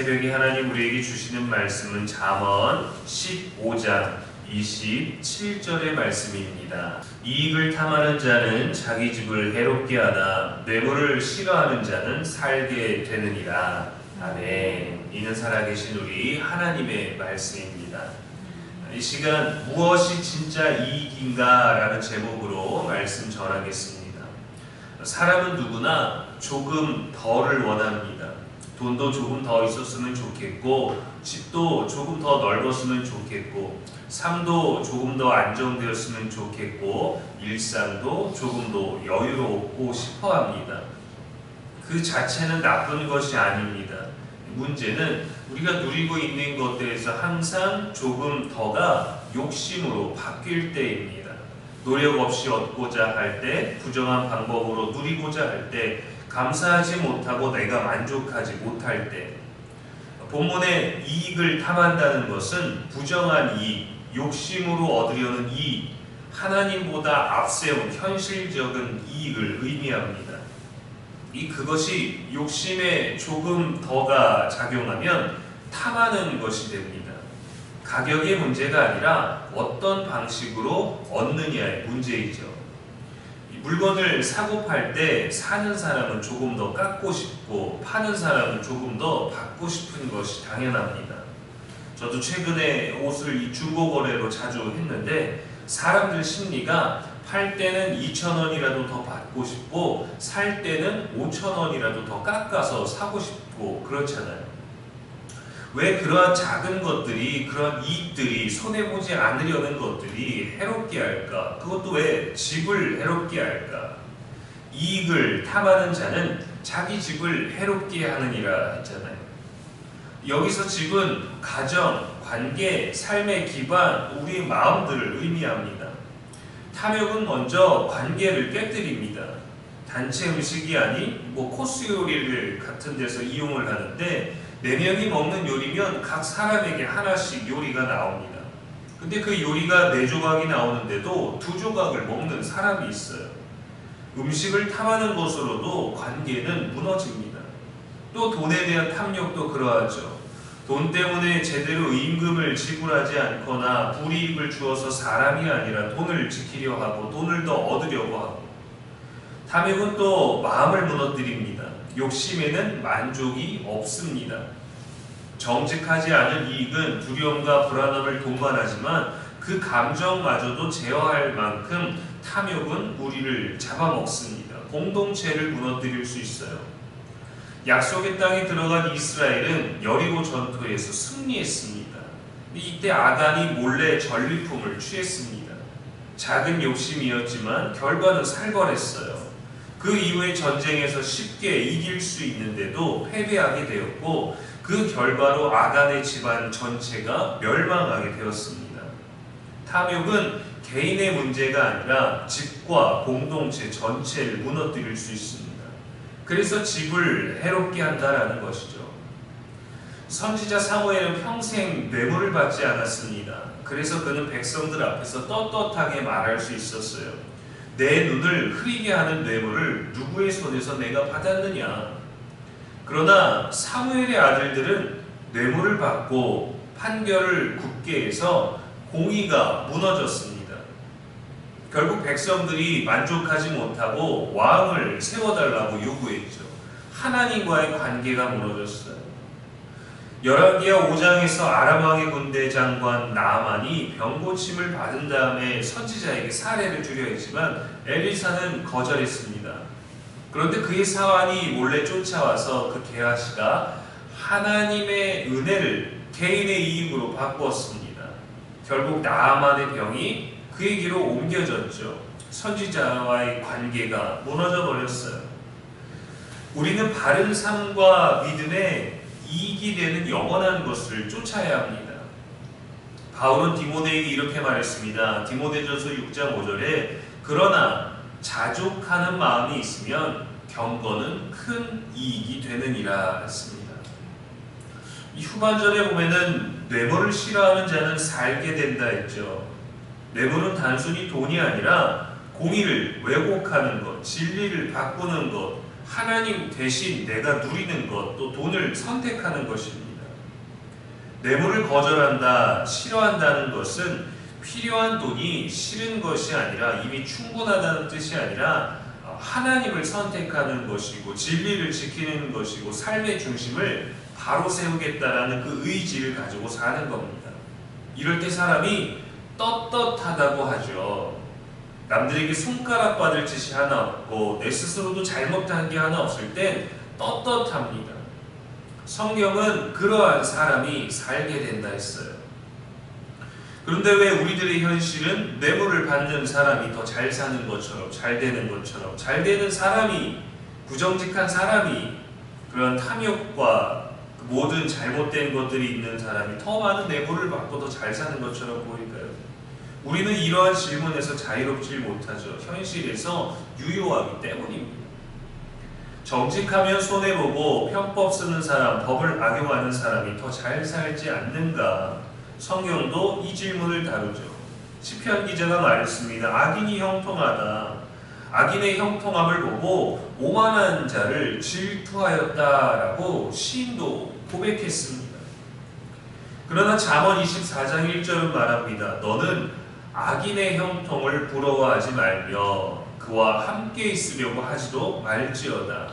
새벽에 하나님 우리에게 주시는 말씀은 잠언 15장 27절의 말씀입니다. 이익을 탐하는 자는 자기 집을 해롭게 하나 뇌물을 싫어하는 자는 살게 되느니라. 아멘. 이는 살아계신 우리 하나님의 말씀입니다. 이 시간 무엇이 진짜 이익인가 라는 제목으로 말씀 전하겠습니다. 사람은 누구나 조금 덜을 원합니다. 돈도 조금 더 있었으면 좋겠고, 집도 조금 더 넓었으면 좋겠고, 삶도 조금 더 안정되었으면 좋겠고, 일상도 조금 더 여유롭고 싶어 합니다. 그 자체는 나쁜 것이 아닙니다. 문제는 우리가 누리고 있는 것들에서 항상 조금 더가 욕심으로 바뀔 때입니다. 노력 없이 얻고자 할 때, 부정한 방법으로 누리고자 할 때, 감사하지 못하고 내가 만족하지 못할 때, 본문에 이익을 탐한다는 것은 부정한 이익, 욕심으로 얻으려는 이익, 하나님보다 앞세운 현실적인 이익을 의미합니다. 그것이 욕심에 조금 더가 작용하면 탐하는 것이 됩니다. 가격의 문제가 아니라 어떤 방식으로 얻느냐의 문제이죠. 물건을 사고 팔 때 사는 사람은 조금 더 깎고 싶고 파는 사람은 조금 더 받고 싶은 것이 당연합니다. 저도 최근에 옷을 중고 거래로 자주 했는데 사람들 심리가 팔 때는 2,000원이라도 더 받고 싶고 살 때는 5,000원이라도 더 깎아서 사고 싶고 그렇잖아요. 왜 그러한 작은 것들이, 그러한 이익들이, 손해보지 않으려는 것들이 해롭게 할까? 그것도 왜 집을 해롭게 할까? 이익을 탐하는 자는 자기 집을 해롭게 하느니라 했잖아요. 여기서 집은 가정, 관계, 삶의 기반, 우리의 마음들을 의미합니다. 탐욕은 먼저 관계를 깨뜨립니다. 단체 음식이 아닌 코스 요리를 같은 데서 이용을 하는데 4명이 먹는 요리면 각 사람에게 하나씩 요리가 나옵니다. 근데 그 요리가 4조각이 나오는데도 2조각을 먹는 사람이 있어요. 음식을 탐하는 것으로도 관계는 무너집니다. 또 돈에 대한 탐욕도 그러하죠. 돈 때문에 제대로 임금을 지불하지 않거나 불이익을 주어서 사람이 아니라 돈을 지키려 하고 돈을 더 얻으려고 하고, 탐욕은 또 마음을 무너뜨립니다. 욕심에는 만족이 없습니다. 정직하지 않은 이익은 두려움과 불안함을 동반하지만 그 감정마저도 제어할 만큼 탐욕은 우리를 잡아먹습니다. 공동체를 무너뜨릴 수 있어요. 약속의 땅에 들어간 이스라엘은 여리고 전투에서 승리했습니다. 이때 아간이 몰래 전리품을 취했습니다. 작은 욕심이었지만 결과는 살벌했어요. 그 이후의 전쟁에서 쉽게 이길 수 있는데도 패배하게 되었고 그 결과로 아간의 집안 전체가 멸망하게 되었습니다. 탐욕은 개인의 문제가 아니라 집과 공동체 전체를 무너뜨릴 수 있습니다. 그래서 집을 해롭게 한다라는 것이죠. 선지자 사무엘은 평생 뇌물을 받지 않았습니다. 그래서 그는 백성들 앞에서 떳떳하게 말할 수 있었어요. 내 눈을 흐리게 하는 뇌물을 누구의 손에서 내가 받았느냐. 그러나 사무엘의 아들들은 뇌물을 받고 판결을 굳게 해서 공의가 무너졌습니다. 결국 백성들이 만족하지 못하고 왕을 세워달라고 요구했죠. 하나님과의 관계가 무너졌어요. 열왕기하 5장에서 아람 왕의 군대 장관 나아만이 병고침을 받은 다음에 선지자에게 사례를 주려 했지만 엘리사는 거절했습니다. 그런데 그의 사환이 몰래 쫓아와서 그 게하시가 하나님의 은혜를 개인의 이익으로 바꾸었습니다. 결국 나아만의 병이 그에게로 옮겨졌죠. 선지자와의 관계가 무너져 버렸어요. 우리는 바른 삶과 믿음에 이익이 되는 영원한 것을 쫓아야 합니다. 바울은 디모데에게 이렇게 말했습니다. 디모데전서 6장 5절에 그러나 자족하는 마음이 있으면 경건은 큰 이익이 되느니라 했습니다. 이 후반절에 보면은 뇌물을 싫어하는 자는 살게 된다 했죠. 뇌물은 단순히 돈이 아니라 공의를 왜곡하는 것, 진리를 바꾸는 것, 하나님 대신 내가 누리는 것, 또 돈을 선택하는 것입니다. 뇌물을 거절한다, 싫어한다는 것은 필요한 돈이 싫은 것이 아니라 이미 충분하다는 뜻이 아니라 하나님을 선택하는 것이고 진리를 지키는 것이고 삶의 중심을 바로 세우겠다라는 그 의지를 가지고 사는 겁니다. 이럴 때 사람이 떳떳하다고 하죠. 남들에게 손가락 받을 짓이 하나 없고 내 스스로도 잘못한 게 하나 없을 땐 떳떳합니다. 성경은 그러한 사람이 살게 된다 했어요. 그런데 왜 우리들의 현실은 뇌물을 받는 사람이 더 잘 사는 것처럼, 잘 되는 것처럼, 잘 되는 사람이, 부정직한 사람이, 그런 탐욕과 모든 잘못된 것들이 있는 사람이 더 많은 뇌물을 받고 더 잘 사는 것처럼 보일까요? 우리는 이러한 질문에서 자유롭지 못하죠. 현실에서 유효하기 때문입니다. 정직하면 손해보고 편법 쓰는 사람, 법을 악용하는 사람이 더 잘 살지 않는가? 성경도 이 질문을 다루죠. 시편 기자가 말했습니다. 악인이 형통하다. 악인의 형통함을 보고 오만한 자를 질투하였다라고 시인도 고백했습니다. 그러나 잠언 24장 1절은 말합니다. 너는 악인의 형통을 부러워하지 말며 그와 함께 있으려고 하지도 말지어다.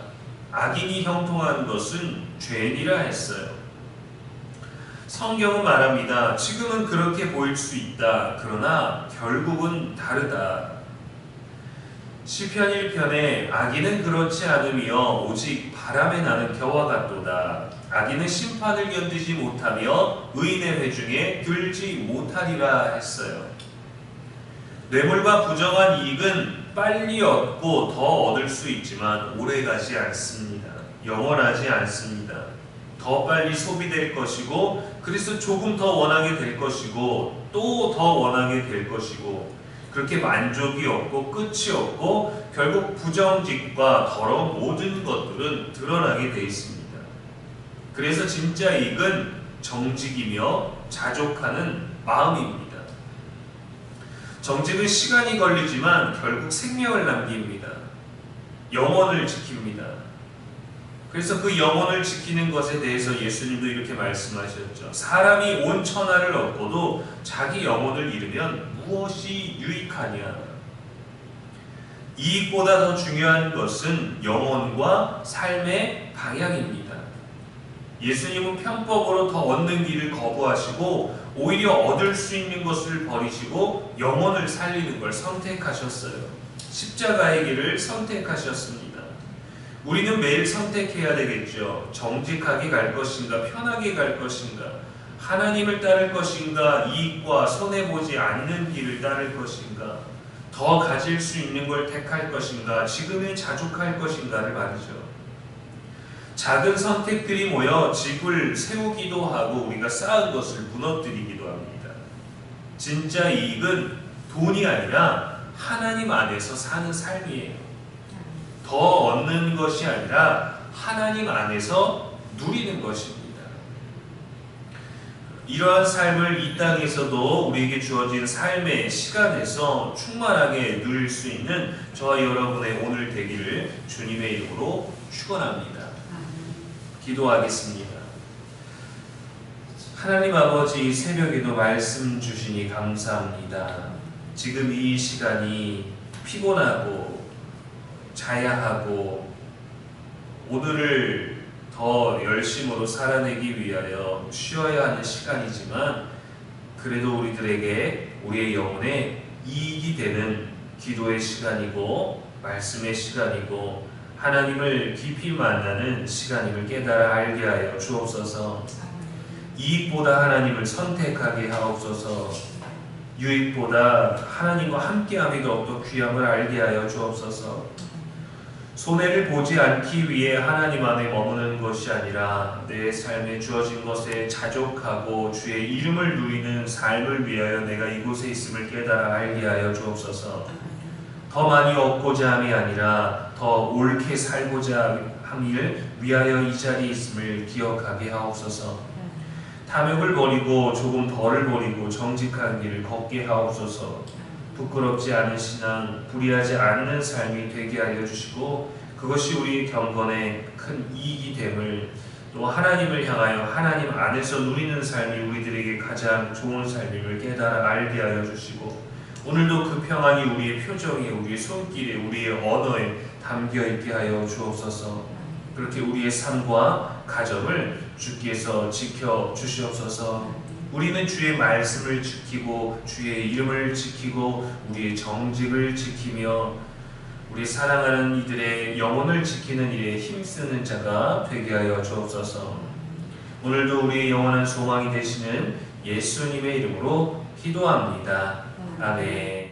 악인이 형통한 것은 죄니라 했어요. 성경은 말합니다. 지금은 그렇게 보일 수 있다. 그러나 결국은 다르다. 시편 1편에 악인은 그렇지 않으며 오직 바람에 나는 겨와 같도다. 악인은 심판을 견디지 못하며 의인의 회중에 들지 못하리라 했어요. 뇌물과 부정한 이익은 빨리 얻고 더 얻을 수 있지만 오래가지 않습니다. 영원하지 않습니다. 더 빨리 소비될 것이고 그래서 조금 더 원하게 될 것이고 또 더 원하게 될 것이고 그렇게 만족이 없고 끝이 없고 결국 부정직과 더러운 모든 것들은 드러나게 돼 있습니다. 그래서 진짜 이익은 정직이며 자족하는 마음입니다. 정직은 시간이 걸리지만 결국 생명을 남깁니다. 영혼을 지킵니다. 그래서 그 영혼을 지키는 것에 대해서 예수님도 이렇게 말씀하셨죠. 사람이 온 천하를 얻고도 자기 영혼을 잃으면 무엇이 유익하냐. 이익보다 더 중요한 것은 영혼과 삶의 방향입니다. 예수님은 편법으로 더 얻는 길을 거부하시고 오히려 얻을 수 있는 것을 버리시고 영혼을 살리는 걸 선택하셨어요. 십자가의 길을 선택하셨습니다. 우리는 매일 선택해야 되겠죠. 정직하게 갈 것인가, 편하게 갈 것인가, 하나님을 따를 것인가, 이익과 손해보지 않는 길을 따를 것인가, 더 가질 수 있는 걸 택할 것인가, 지금에 자족할 것인가를 말이죠. 작은 선택들이 모여 집을 세우기도 하고 우리가 쌓은 것을 무너뜨리기도 합니다. 진짜 이익은 돈이 아니라 하나님 안에서 사는 삶이에요. 더 얻는 것이 아니라 하나님 안에서 누리는 것입니다. 이러한 삶을 이 땅에서도 우리에게 주어진 삶의 시간에서 충만하게 누릴 수 있는 저와 여러분의 오늘 되기를 주님의 이름으로 축원합니다. 기도하겠습니다. 하나님 아버지, 새벽에도 말씀 주시니 감사합니다. 지금 이 시간이 피곤하고 자야 하고 오늘을 더 열심으로 살아내기 위하여 쉬어야 하는 시간이지만 그래도 우리들에게 우리의 영혼에 이익이 되는 기도의 시간이고 말씀의 시간이고 하나님을 깊이 만나는 시간임을 깨달아 알게 하여 주옵소서. 이익보다 하나님을 선택하게 하옵소서. 유익보다 하나님과 함께함이 더욱더 귀함을 알게 하여 주옵소서. 손해를 보지 않기 위해 하나님 안에 머무는 것이 아니라 내 삶에 주어진 것에 자족하고 주의 이름을 누리는 삶을 위하여 내가 이곳에 있음을 깨달아 알게 하여 주옵소서. 더 많이 얻고자 함이 아니라 더 옳게 살고자 함을 위하여 이 자리에 있음을 기억하게 하옵소서. 탐욕을 버리고 조금 덜을 버리고 정직한 길을 걷게 하옵소서. 부끄럽지 않은 신앙, 불의하지 않는 삶이 되게 하여 주시고 그것이 우리 경건에 큰 이익이 됨을 또 하나님을 향하여 하나님 안에서 누리는 삶이 우리들에게 가장 좋은 삶임을 깨달아 알게 하여 주시고, 오늘도 그 평안이 우리의 표정에, 우리의 손길에, 우리의 언어에 담겨 있게 하여 주옵소서. 그렇게 우리의 삶과 가정을 주께서 지켜 주시옵소서. 우리는 주의 말씀을 지키고 주의 이름을 지키고 우리의 정직을 지키며 우리 사랑하는 이들의 영혼을 지키는 일에 힘쓰는 자가 되게 하여 주옵소서. 오늘도 우리의 영원한 소망이 되시는 예수님의 이름으로 기도합니다. 아멘.